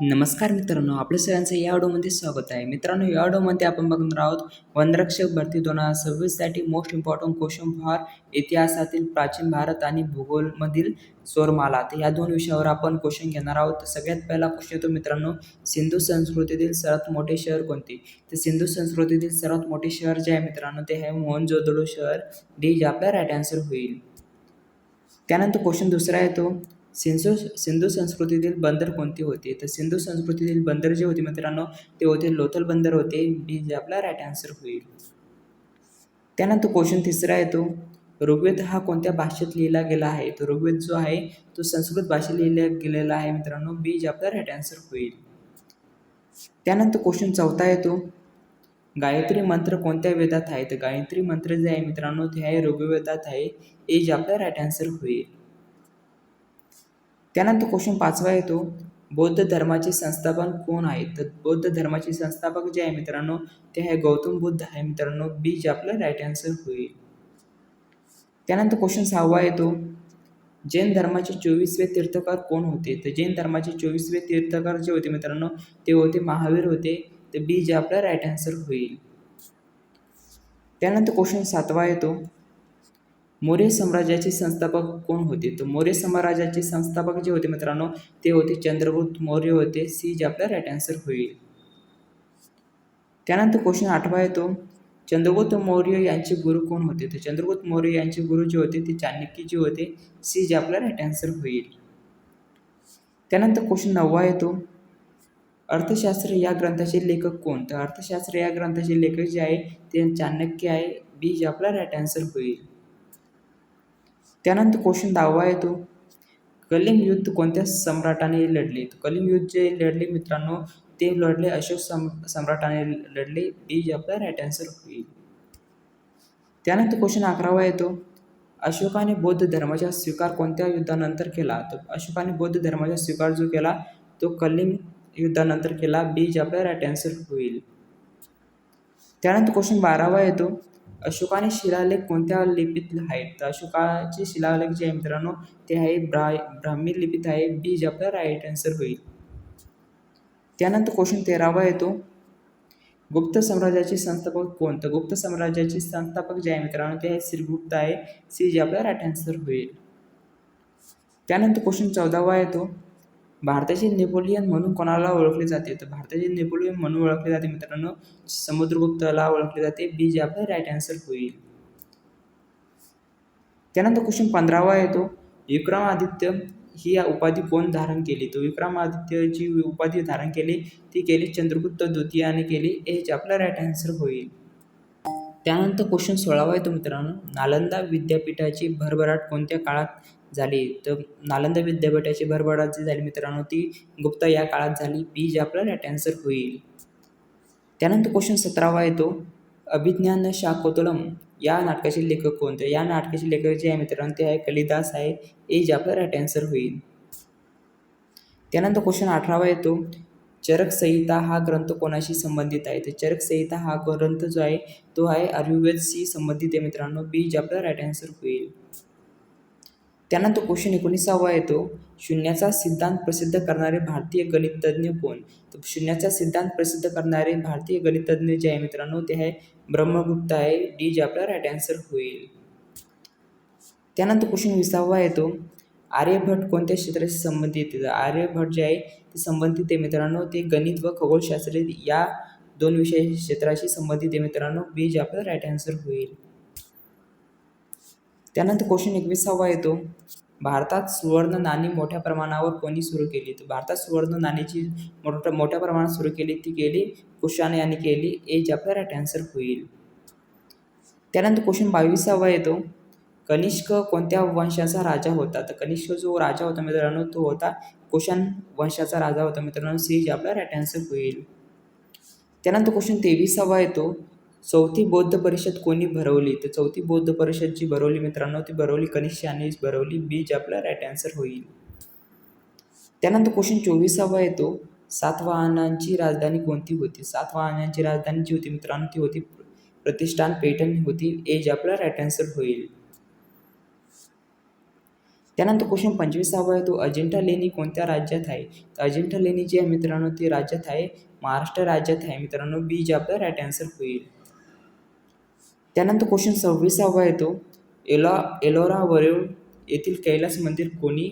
नमस्कार मित्रांनो, आपल्या सगळ्यांचं या व्हिडिओमध्ये स्वागत आहे. मित्रांनो, या व्हिडिओमध्ये आपण बघणार आहोत वनरक्षक भरती 2026 साठी मोस्ट इम्पॉर्टंट क्वेश्चन फॉर इतिहासातील प्राचीन भारत आणि भूगोलमधील स्वरमाला. तर या दोन विषयावर आपण क्वेश्चन घेणार आहोत. तर सगळ्यात पहिला क्वेश्चन येतो मित्रांनो, सिंधू संस्कृतीतील सर्वात मोठे शहर कोणते? तर सिंधू संस्कृतीतील सर्वात मोठे शहर जे आहे मित्रांनो, ते आहे मोहनजोदडो शहर. डी जे आपला राईट आन्सर होईल. त्यानंतर क्वेश्चन दुसरा येतो, सिंधू संस्कृतीतील बंदर कोणते होते? तर सिंधू संस्कृतीतील बंदर जे होते मित्रांनो, ते होते लोथल बंदर होते. बी जे आपला राईट आन्सर होईल. त्यानंतर क्वेश्चन तिसरा येतो, ऋग्वेद हा कोणत्या भाषेत लिहिला गेला आहे? तर ऋग्वेद जो आहे तो संस्कृत भाषेत लिहिला गेलेला आहे मित्रांनो. बी जे आपला राईट आन्सर होईल. त्यानंतर क्वेश्चन चौथा येतो, गायत्री मंत्र कोणत्या वेदात आहे? तर गायत्री मंत्र जे आहे मित्रांनो, ते आहे ऋग्वेदात आहे. ए जे आपला राईट आन्सर होईल. त्यानंतर क्वेश्चन पाचवा येतो, बौद्ध धर्माचे संस्थापक कोण आहेत? तर बौद्ध धर्माचे संस्थापक जे आहे मित्रांनो, ते आहे गौतम बुद्ध आहे मित्रांनो. बी जे आपलं राईट आन्सर होईल. त्यानंतर क्वेश्चन सहावा येतो, जैन धर्माचे 24वे तीर्थकर कोण होते? तर जैन धर्माचे 24वे तीर्थकर जे होते मित्रांनो, ते होते महावीर होते. तर बी जे आपला राईट आन्सर होईल. त्यानंतर क्वेश्चन सातवा येतो, मौर्य साम्राज्याचे संस्थापक कोण होते? तर मौर्य साम्राज्याचे संस्थापक जे होते मित्रांनो, ते होते चंद्रगुप्त मौर्य होते. सी जे आपला राईट आन्सर होईल. त्यानंतर क्वेश्चन आठवा येतो, चंद्रगुप्त मौर्य यांचे गुरु कोण होते? तर चंद्रगुप्त मौर्य यांचे गुरु जे होते ते चाणक्य जे होते. सी जे आपला राईट आन्सर होईल. त्यानंतर क्वेश्चन नववा येतो, अर्थशास्त्र या ग्रंथाचे लेखक कोण? तर अर्थशास्त्र या ग्रंथाचे लेखक जे आहे ते चाणक्य आहे. बी जे आपला राईट आन्सर होईल. त्यानंतर क्वेश्चन 10वा येतो, कलिंग युद्ध कोणत्या सम्राटाने लढले? तर कलिंग युद्ध जे लढले मित्रांनो, ते लढले अशोक सम्राटाने लढले. बी जे आपला राईट आन्सर होईल. त्यानंतर क्वेश्चन 11वा येतो, अशोकाने बौद्ध धर्माचा स्वीकार कोणत्या युद्धानंतर केला? तर अशोकाने बौद्ध धर्माचा स्वीकार जो केला तो कलिंग युद्धानंतर केला. बी जे आपला राईट आन्सर होईल. त्यानंतर क्वेश्चन 12वा येतो, अशोकाने शिलालेख कोणत्या लिपीत आहेत? तर अशोकाचे शिलालेख जे आहे मित्रांनो, ते आहे ब्राह्मी लिपीत आहे. बी जे आपला राईट आन्सर होईल. त्यानंतर क्वेश्चन 13वा येतो, गुप्त साम्राज्याचे संस्थापक कोण? तर गुप्त साम्राज्याचे संस्थापक जे आहे मित्रांनो, ते आहे श्रीगुप्त आहे. सी जे आपला राईट आन्सर होईल. त्यानंतर क्वेश्चन 14वा येतो, भारताचे नेपोलियन म्हणून कोणाला ओळखले जाते? तर भारताचे नेपोलियन म्हणून ओळखले जाते मित्रांनो, समुद्रगुप्तला ओळखले जाते. बी जे आपला राईट आन्सर होईल. त्यानंतर क्वेश्चन 15वा येतो, विक्रमादित्य ही उपाधी कोण धारण केली? तर विक्रमादित्य जी उपाधी धारण केली ती केली चंद्रगुप्त द्वितीयाने केली. ए जे आपला राईट आन्सर होईल. त्यानंतर क्वेश्चन 16वा येतो मित्रांनो, नालंदा विद्यापीठाची भरभराट कोणत्या काळात झाली? तर नालंदा विद्यापीठाची भरभराट जी झाली मित्रांनो, ती गुप्त या काळात झाली. बी जे आपला राईट आन्सर होईल. त्यानंतर क्वेश्चन 17वा येतो, अभिज्ञान शाकुंतलम या नाटकाचे लेखक कोण? तर या नाटकाचे लेखक जे आहे मित्रांनो, ते आहे कालिदास आहे. ए जे आपला राईट आन्सर होईल. त्यानंतर क्वेश्चन 18वा येतो, चरक संहिता हा ग्रंथ कोणाशी संबंधित आहे? तर चरक संहिता हा ग्रंथ जो आहे तो आहे आयुर्वेदशी संबंधित आहे मित्रांनो. बी जे आपला राईट आन्सर होईल. त्यानंतर क्वेश्चन 19वा येतो, शून्याचा सिद्धांत प्रसिद्ध करणारे भारतीय गणितज्ञ कोण? तर शून्याचा सिद्धांत प्रसिद्ध करणारे भारतीय गणितज्ञ जे आहे मित्रांनो, ते आहे ब्रह्मगुप्त आहे. डी जे आपला राईट आन्सर होईल. त्यानंतर क्वेश्चन 20वा येतो, आर्यभट्ट कोणत्या क्षेत्राशी संबंधित आहे? आर्यभट्ट जे आहे ते संबंधित आहे मित्रांनो, ते गणित व खगोलशास्त्र या दोन विषय क्षेत्राशी संबंधित आहे मित्रांनो. बी जे आपला राईट आन्सर होईल. त्यानंतर क्वेश्चन 21वा येतो, भारतात सुवर्ण नाणी मोठ्या प्रमाणावर कोणी सुरू केली? तर भारतात सुवर्ण नाणीची मोठ्या प्रमाणात सुरू केली ती केली कुशाण यांनी केली. ए जे आपला राईट आन्सर होईल. त्यानंतर क्वेश्चन 22वा येतो, कनिष्क कोणत्या वंशाचा राजा होता? तर कनिष्क जो राजा होता मित्रांनो, तो होता कुशाण वंशाचा राजा होता मित्रांनो. सी जे आपला राईट आन्सर होईल. त्यानंतर क्वेश्चन 23वा येतो, चौथी बौद्ध परिषद कोणी भरवली? तर चौथी बौद्ध परिषद जी भरवली मित्रांनो, ती भरवली कनिष्क यांनी भरवली. बी जे आपला राईट आन्सर होईल. त्यानंतर क्वेश्चन 24वा येतो, सातवाहनांची राजधानी कोणती होती? सातवाहनांची राजधानी जी होती मित्रांनो, ती होती प्रतिष्ठान पैठण होती. ए जे आपला राईट आन्सर होईल. त्यानंतर क्वेश्चन 25वा आहे तो अजिंठा लेणी कोणत्या राज्यात आहे. तर अजिंठा लेणी जी आहे मित्रांनो ती राज्यात आहे महाराष्ट्र राज्यात आहे मित्रांनो. बी जे आपला राईट आन्सर होईल. त्यानंतर क्वेश्चन 26वा आहे तो एलोरा वरुळ येथील कैलास मंदिर कोणी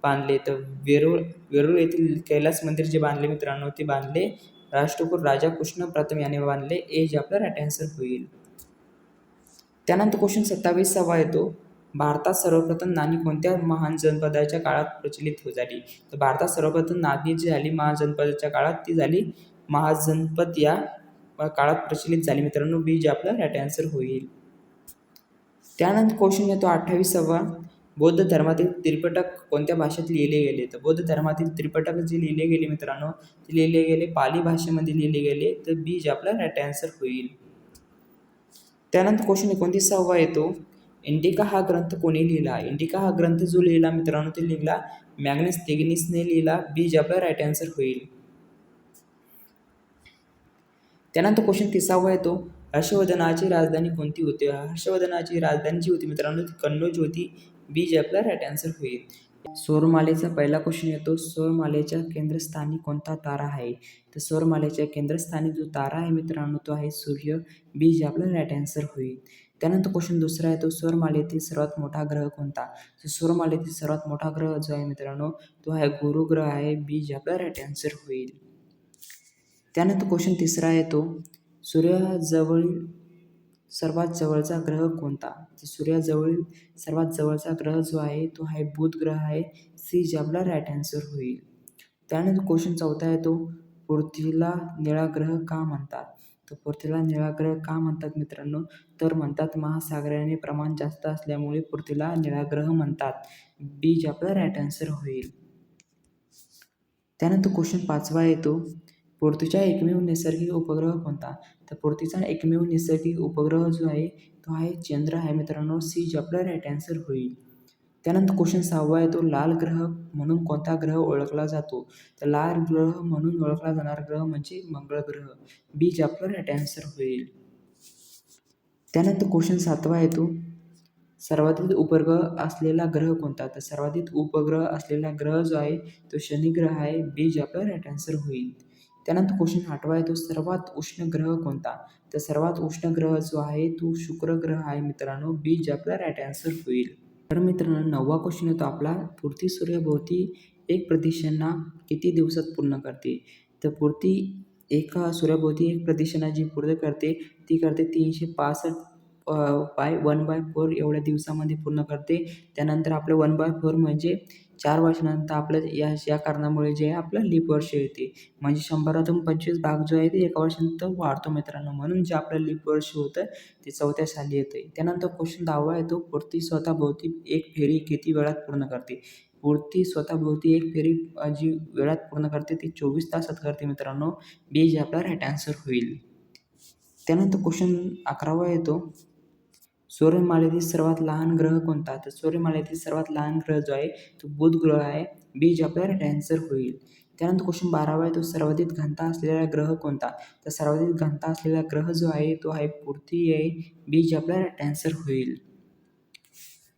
बांधले. तर वेरूळ येथील कैलास मंदिर जे बांधले मित्रांनो ते बांधले राष्ट्रकूट राजा कृष्ण प्रथम याने बांधले. ए जे आपला राईट आन्सर होईल. त्यानंतर क्वेश्चन 27वा येतो भारतात सर्वप्रथम नाणी कोणत्या महाजनपदाच्या काळात प्रचलित झाली. तर भारतात सर्वप्रथम नाणी जी झाली महाजनपदाच्या काळात ती झाली महाजनपद या काळात प्रचलित झाली मित्रांनो. बी जे आपला राईट आन्सर होईल. त्यानंतर क्वेश्चन येतो 28वा बौद्ध धर्मातील त्रिपिटक कोणत्या भाषेत लिहिले गेले. तर बौद्ध धर्मातील त्रिपिटक जे लिहिले गेले मित्रांनो ते लिहिले गेले पाली भाषेमध्ये लिहिले गेले. तर बी जे आपला राईट आन्सर होईल. त्यानंतर क्वेश्चन 29वा येतो इंडिका हा ग्रंथ कोणी लिहिला. इंडिका हा ग्रंथ जो लिहिला मित्रांनो ते लिहिला मॅग्नस थिगनीसने लिहिला. बी जे आपला राईट आन्सर होईल. त्यानंतर क्वेश्चन 30वा येतो हर्षवर्धनाची राजधानी कोणती होती. हर्षवर्धनाची राजधानी जी होती मित्रांनो ती कन्नौज होती. बी जे आपला राईट आन्सर होईल. सौरमालेचा पहिला क्वेश्चन येतो सौरमालेच्या केंद्रस्थानी कोणता तारा आहे. तर सौरमालेच्या केंद्रस्थानी जो तारा आहे मित्रांनो तो आहे सूर्य. बी जे आपला राईट आन्सर होईल. त्यानंतर क्वेश्चन दुसरा आहे तो सौरमालेतील सर्वात मोठा ग्रह कोणता. तर सौरमालेतील सर्वात मोठा ग्रह जो आहे मित्रांनो तो आहे गुरु ग्रह आहे. बी जे आपला राईट आन्सर होईल. त्यानंतर क्वेश्चन तिसरा आहे तो सूर्याजवळील सर्वात जवळचा ग्रह कोणता. तर सूर्याजवळील सर्वात जवळचा ग्रह जो आहे तो आहे बुध ग्रह आहे. सी जे आपला राईट आन्सर होईल. त्यानंतर क्वेश्चन चौथा आहे तो पृथ्वीला निळा ग्रह का म्हणतात. तर पृथ्वीला निळा ग्रह का म्हणतात मित्रांनो तर म्हणतात महासागराने प्रमाण जास्त असल्यामुळे पृथ्वीला निळा ग्रह म्हणतात. बी जे आपला राईट आन्सर होईल. त्यानंतर क्वेश्चन 5वा येतो पृथ्वीचा एकमेव नैसर्गिक उपग्रह कोणता. तर पृथ्वीचा एकमेव नैसर्गिक उपग्रह जो आहे तो आहे चंद्र आहे मित्रांनो. सी जे आपला राईट आन्सर होईल. त्यानंतर क्वेश्चन 6वा आहे तो लाल ग्रह म्हणून कोणता ग्रह ओळखला जातो. तर लाल ग्रह म्हणून ओळखला जाणारा ग्रह म्हणजे मंगळ ग्रह. बी जे आपला राईट आन्सर होईल. त्यानंतर क्वेश्चन 7वा आहे तो सर्वाधिक उपग्रह असलेला ग्रह कोणता. तर सर्वाधिक उपग्रह असलेला ग्रह जो आहे तो शनी ग्रह आहे. बी जे आपला राईट आन्सर होईल. त्यानंतर क्वेश्चन 8वा आहे तो सर्वात उष्ण ग्रह कोणता. तर सर्वात उष्ण ग्रह जो आहे तो शुक्र ग्रह आहे मित्रांनो. बी जे आपला राईट आन्सर होईल. तर मित्रांनो 9वा क्वेश्चन येतो आपला पृथ्वी सूर्याभोवती एक प्रदक्षिणा किती दिवसात पूर्ण करते. तर पृथ्वी एका सूर्याभोवती एक प्रदक्षिणा जी पूर्ण करते ती करते 365 बाय 1/4 एवढ्या दिवसामध्ये पूर्ण करते. त्यानंतर आपलं 1/4 म्हणजे 4 वर्षानंतर आपलं या कारणामुळे जे आहे आपलं लीप वर्ष येते. म्हणजे 100तून 25 भाग जो आहे ते एका वर्षानंतर वाढतो मित्रांनो. म्हणून जे आपलं लीप वर्ष होतं ते 4थ्या साली येते. त्यानंतर क्वेश्चन 10वा येतो पृथ्वी स्वतःभोवती एक फेरी किती वेळात पूर्ण करते. पृथ्वी स्वतःभोवती एक फेरी जी वेळात पूर्ण करते ती 24 तासात करते मित्रांनो. बी जे आपला राईट आन्सर होईल. त्यानंतर क्वेश्चन 11वा येतो सूर्यमालेतील सर्वात लहान ग्रह कोणता. तर सूर्यमालेतील सर्वात लहान ग्रह जो आहे तो बुध ग्रह आहे. बी जे आपला राईट आन्सर होईल. त्यानंतर क्वेश्चन 12वा आहे तो सर्वाधिक घनता असलेला ग्रह कोणता. तर सर्वाधिक घनता असलेला ग्रह जो आहे तो आहे पृथ्वी आहे. बी जे आपला राईट आन्सर होईल.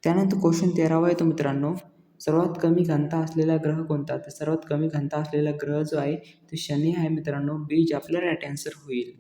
त्यानंतर क्वेश्चन 13वा येतो मित्रांनो सर्वात कमी घनता असलेला ग्रह कोणता. तर सर्वात कमी घनता असलेला ग्रह जो आहे तो शनी आहे मित्रांनो. बी जे आपला राईट आन्सर होईल.